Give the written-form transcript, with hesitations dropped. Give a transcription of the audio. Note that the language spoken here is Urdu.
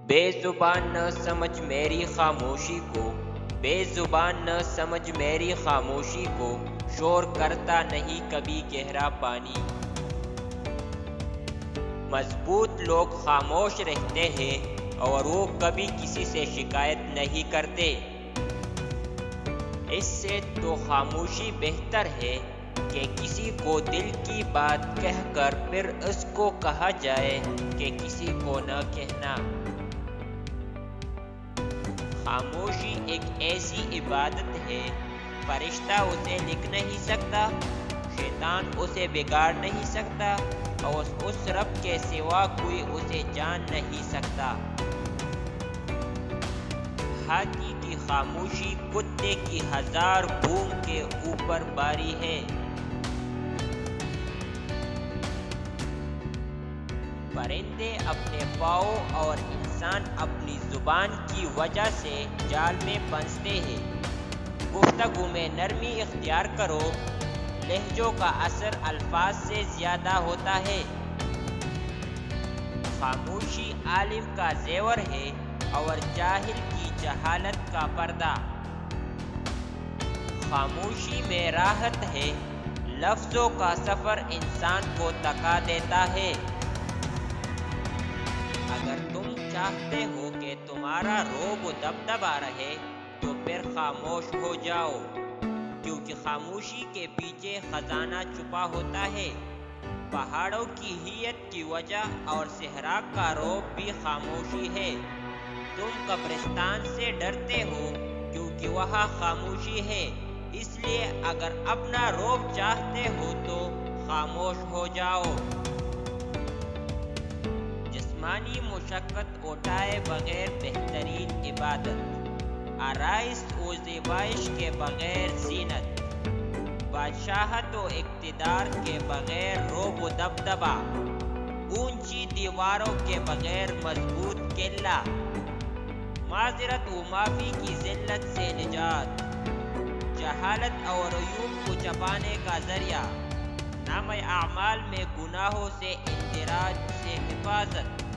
بے زبان نہ سمجھ میری خاموشی کو، بے زبان نہ سمجھ میری خاموشی کو، شور کرتا نہیں کبھی گہرا پانی۔ مضبوط لوگ خاموش رہتے ہیں اور وہ کبھی کسی سے شکایت نہیں کرتے۔ اس سے تو خاموشی بہتر ہے کہ کسی کو دل کی بات کہہ کر پھر اس کو کہا جائے کہ کسی کو نہ کہنا۔ خاموشی ایک ایسی عبادت ہے، فرشتہ اسے لکھ نہیں سکتا، شیطان اسے بگاڑ نہیں سکتا، اور اس رب کے سوا کوئی اسے جان نہیں سکتا۔ ہاتھی کی خاموشی کتے کی 1000 بھونگ کے اوپر باری ہے۔ پرندے اپنے پاؤں اور انسان اپنی زبان کی وجہ سے جال میں پھنستے ہیں۔ گفتگو میں نرمی اختیار کرو، لہجوں کا اثر الفاظ سے زیادہ ہوتا ہے۔ خاموشی عالم کا زیور ہے اور جاہل کی جہالت کا پردہ۔ خاموشی میں راحت ہے، لفظوں کا سفر انسان کو تھکا دیتا ہے۔ اگر تم چاہتے ہو کہ تمہارا رعب و دبدبا رہے تو پھر خاموش ہو جاؤ، کیونکہ خاموشی کے پیچھے خزانہ چھپا ہوتا ہے۔ پہاڑوں کی ہیئت کی وجہ اور صحرا کا رعب بھی خاموشی ہے۔ تم قبرستان سے ڈرتے ہو کیونکہ وہاں خاموشی ہے، اس لیے اگر اپنا رعب چاہتے ہو تو خاموش ہو جاؤ۔ جسمانی مشقت اٹھائے بغیر بہترین عبادت، آرائش و زیبائش کے بغیر زینت، بادشاہت و اقتدار کے بغیر رعب و دبدبا، اونچی دیواروں کے بغیر مضبوط قلعہ، معذرت و معافی کی ذلت سے نجات، جہالت اور عیوب کو چھپانے کا ذریعہ، نامہ اعمال میں گناہوں سے اندراج سے حفاظت۔